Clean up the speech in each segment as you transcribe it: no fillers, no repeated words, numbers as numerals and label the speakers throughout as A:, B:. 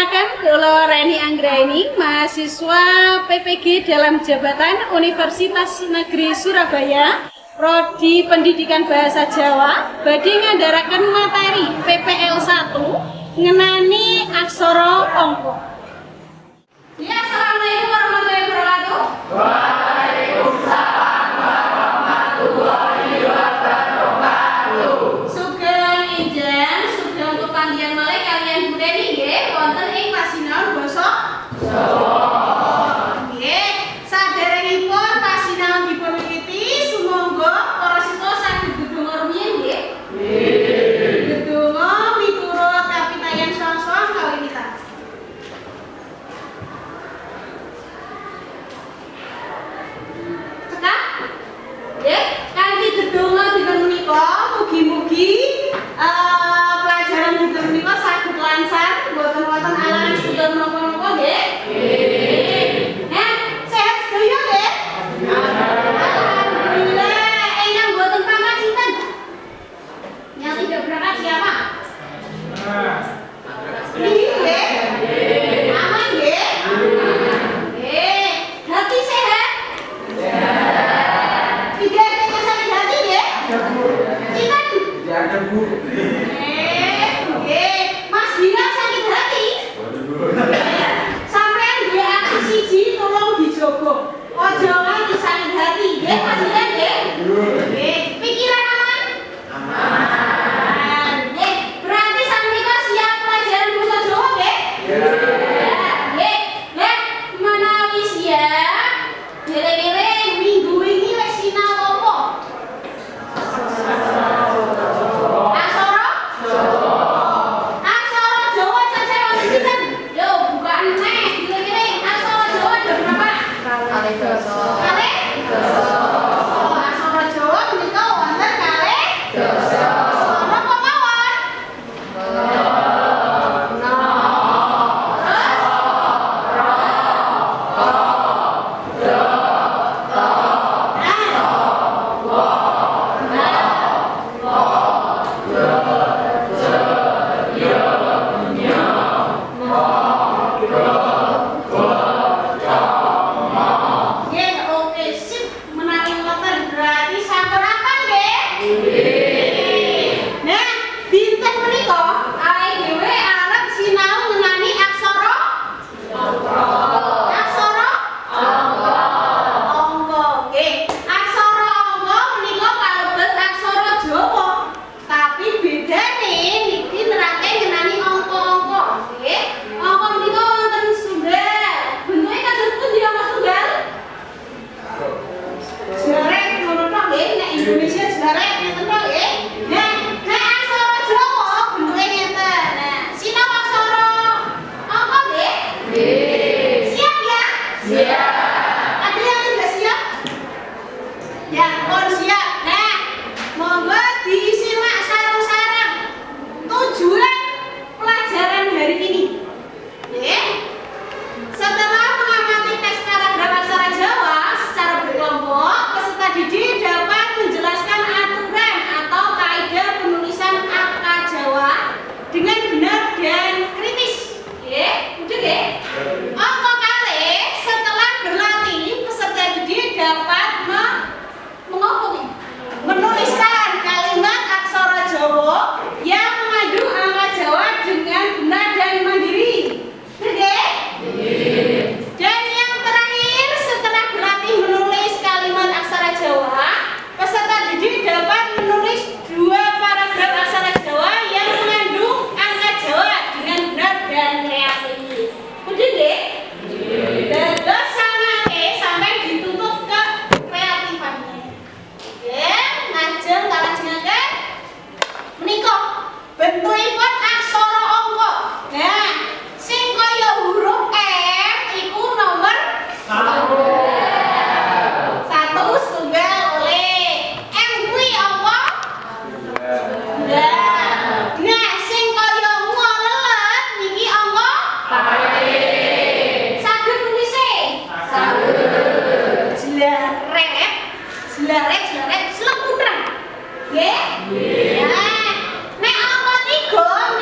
A: Perkenalkan, kula Reni Anggraini, mahasiswa PPG dalam jabatan Universitas Negeri Surabaya, Prodi Pendidikan Bahasa Jawa, badhe ngandharaken materi PPL 1 ngenani aksara angka. Ya, assalamualaikum warahmatullahi wabarakatuh. Waalaikumsalam warahmatullahi wabarakatuh. Sugeng Ijen, sugeng kepandian malih kalian Budeni nggih wonten ing pasinaon basa Jawa. Nggih, saderengipun pasinaon dipunwiwiti, sumangga para siswa saged ndedonga rumiyin nggih. Nggih. Ndedonga miturut kapitayan soang-soang kawiwitan. Kanthi dedonga dinten menika mugi-mugi pelajaran dinten menika saged lancar, mboten wonten alangan sedaya menapa-menapa nggih. Nggih. Nah, sehat sedaya nggih? Alhamdulillah. Yang mboten pamit sinten? Yang tidak berangkat siapa? Nggih. Aman nggih? Nggih. Hati sehat? Tidak ada yang sakit hati ya? Cinta? Tidak ada bu. Mas Dina sakit hati? Sampean dia aksi siji tolong dijogo. Ojo nganti sakit hati, ya Mas Dina ya? Pikiran aman? Aman. Berarti sampeyan siap pelajaran bahasa Jawa ya? Nah, menawi siap, kira-kira minggu ini wis sinau apa? Aksara Jawa cacahe wonten pinten? Yo, bukaan neh, kira-kira aksara Jawa ada berapa? Kalih dasa. Kalih dasa. Aksara Jawa menika wonten kalih dasa. Napa mawon? Oke, sip. Menawi ngoten berarti sampun apa nggih? Nah, dinten menika awake dhewe arep sinau ngenani aksara angka. Nggih. Aksara angka menika kalebet aksara Jawa. Tapi bedane niki nerake ngenani angka-angka. Nggih. Angka menika wonten setunggal. Bentuke kados pundi angka setunggal? Jarek ngono tok nggih, nek Indonesia jarek ngeten tok nggih. Nah, nek aksara Jawa bentuke ngeten. Nah, sinau aksara angka nggih? Nggih. Siap ya? Siap. Ada yang tidak siap? Ya, pun siap. Nah, monggo disimak sareng-sareng tujuan pelajaran hari ini. Nggih. Setelah mengamati teks paragraf aksara Jawa secara berkelompok, peserta didik dapat menjelaskan aturan atau kaidah penulisan angka Jawa dengan benar dan kritis. Nggih, udah nggih? Angka kalih setelah berlatih, peserta didik dapat menuliskan kalimat aksara Jawa yang mengandung angka Jawa dengan benar dan mandiri. Nggih? Dan yang terakhir, setelah berlatih menulis kalimat aksara Jawa, peserta didik dapat menulis 2 paragraf aksara Jawa yang mengandung angka Jawa dengan benar dan kreatif. Udah nggih? Dados samangke sampai dituntut ke kreatifannya. Nggih, lajeng kalajengaken menika bentukipun aksara angka. Nah, sing kaya huruf M iku nomor 1. Setunggal oleh M kuwi angka? Nah, sing kaya ngolelet niki angka? Saged nulis saged. Jlarek, slekutreng. Nggih? Nah, nek angka 3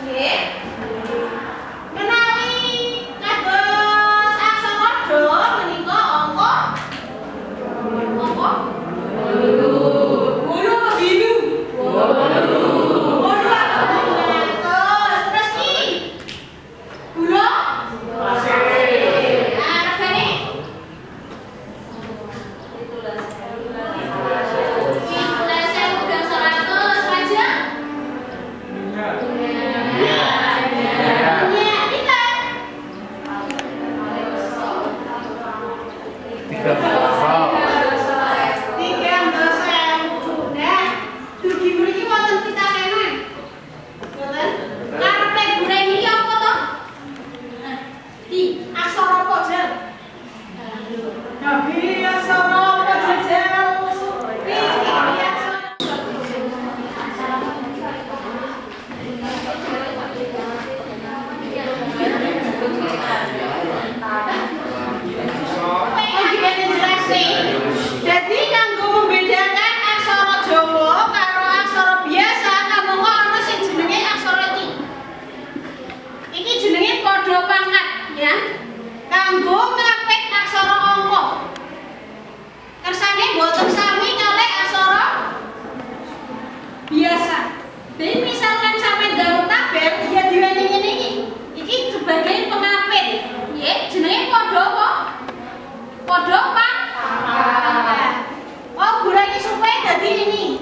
A: Nggih. Menawi kados aksara do menika angka Bolu apa bilu? Bolu apa? Terus ki? Gula? Pasir. Nah, regane? Jadi kanggo membedakan aksara Jawa karo aksara biasa, kamu kok ana sing jenenge aksara iki. Iki jenenge padha pangkat, ya. Kanggo ngapit aksara angka. Kersane boten sami kalih aksara biasa. Jadi misalkan sampai dalam tabel dia diwening ngene iki. Iki sebagai pengapit. Nggih, jenenge padha apa? Padha pangkat. Oh, gurane supaya dadi ini.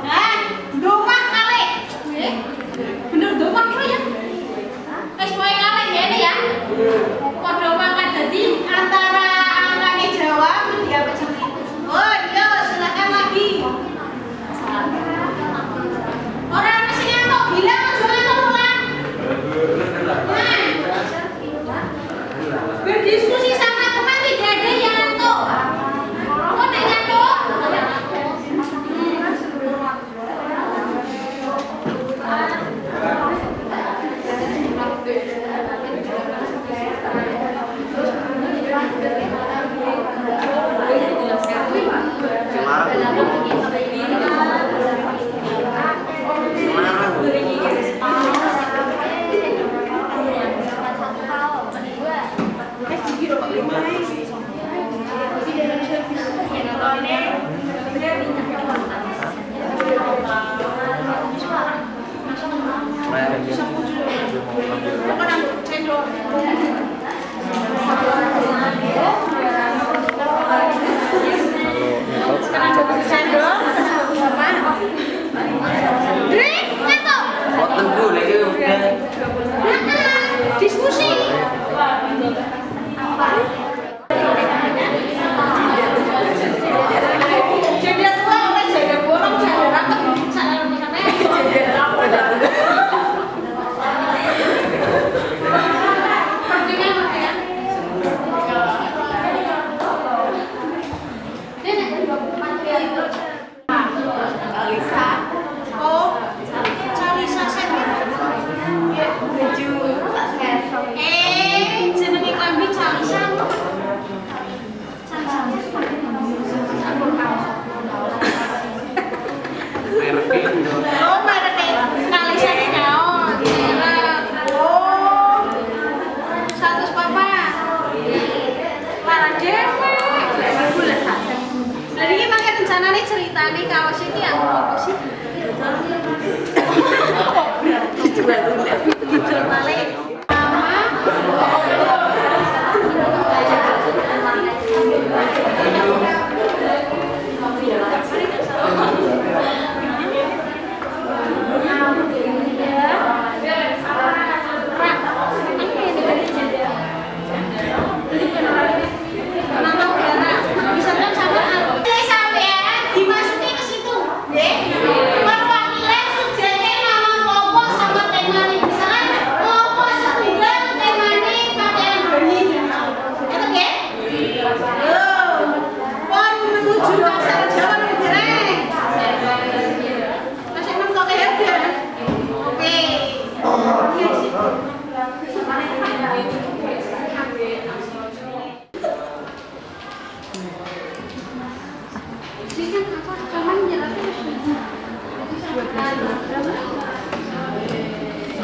A: Nah, domah kalih. Nggih. Bener domah kok ya? Wis pokoke kalih ngene ya. Padha pangkat dadi antara angkane Jawa dia pecah. Oh, iya, silakan lagi. Ora ana sing entuk bilang aja entuk ulang. Berdiskusi sama teman tidak ada yang entuk. Kok nek entuk? Diskusi. Jadi tua orang jaga bolong jaga raket sana rumahnya. Alisa. Oh, Alisa saya.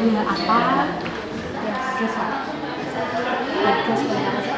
B: apa ya gas Pak, gas kayak apa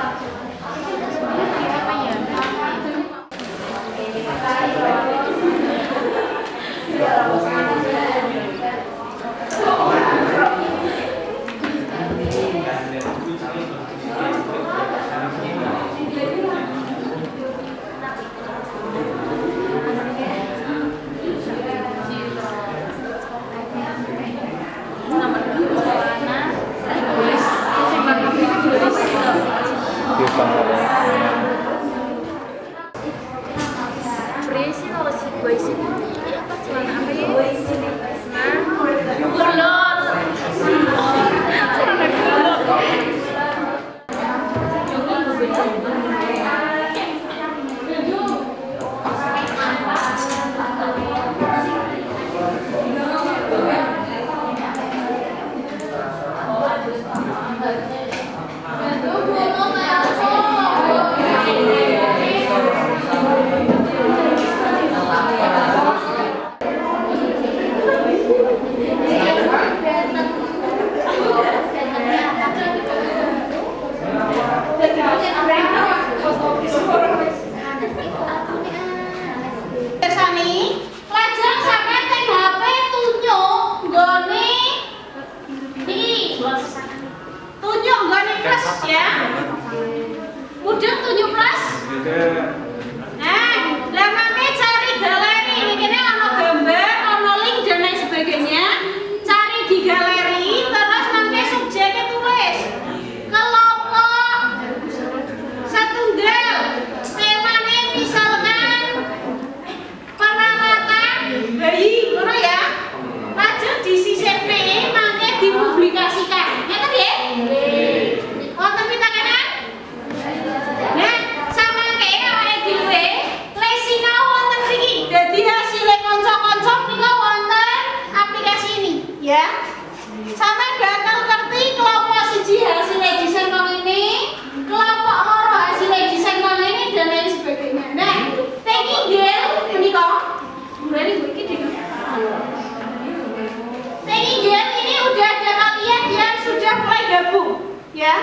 B: ya.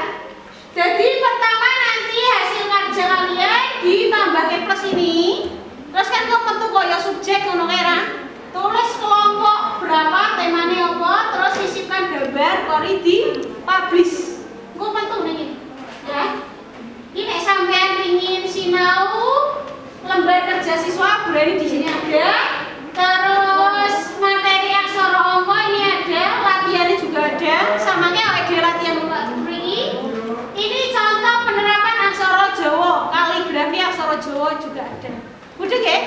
A: Jadi pertama nanti hasil kerja kalian ditambahkan plus ini. Terus kan kok metu koyo subjek ngono kira. Tulis kelompok berapa, temanya apa, terus sisipkan gambar kori di publish. Engko metu niki. Ya. Ini nek sampean ingin sinau lembar kerja siswa berarti di sini ada. Terus materi aksara Omo ini ada, latihannya juga ada. Sama kayak awake dhewe latihan ini contoh penerapan aksara Jawa, kaligrafi aksara Jawa juga ada. Udah nggih?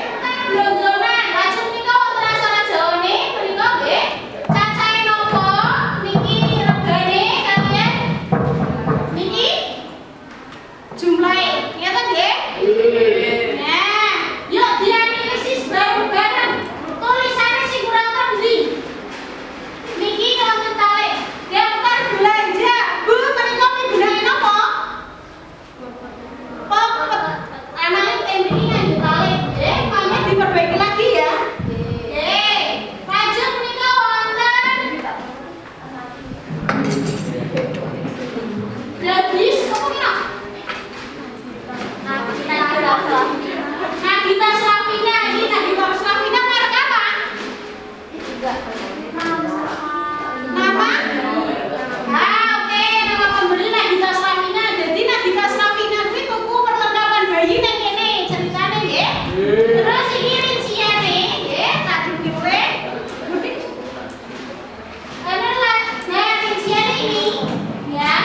A: Belum langsung nika wonten aksara Jawa nih, menika nggih. Cacahe napa? Niki regane kalian. Niki jumlahe. Ngeten nggih? Nah, yuk dianalisis bareng-bareng. Tulisannya sing kurang tendi. Niki wonten tali. Daftar belanja. Bu, menika pigunakan apa? Emangnya ini lanjut tali. Mama diperbaiki lagi ya. Lanjut menika wonten. Gadis apa kira? Nagita Slavina. Ini Nagita Slavina merek apa? Nama? Oke, nama pembeli Nagita Slavina. Jadi Nagita Slavina itu tuku perlengkapan bayi nang kene ceritane nggih. Terus iki rinciane nggih, tak duwe. Nah, rinciane ini ya.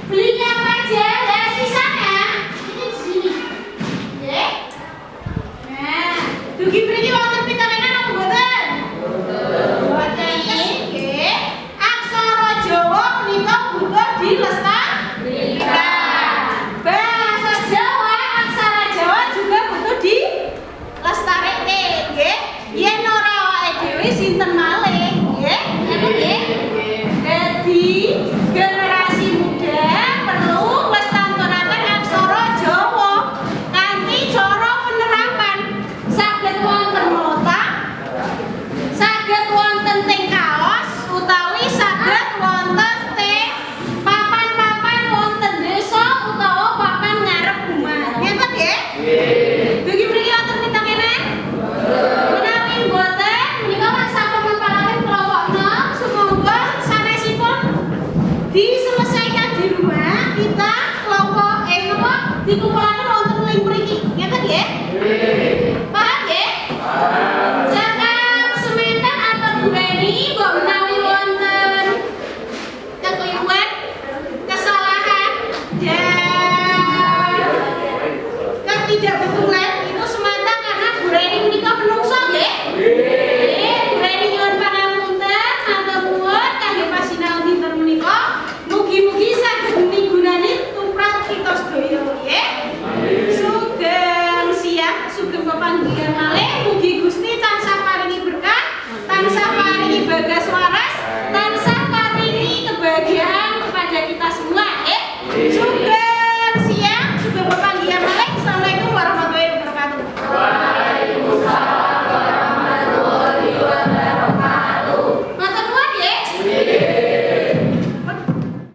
A: Belinya apa aja, dan sisanya ini di sini. Nggih. Nah, dugi mriki wonten pitakenan apa mboten? Mboten. Nggih. Aksara Jawa menika butuh dilestarikan.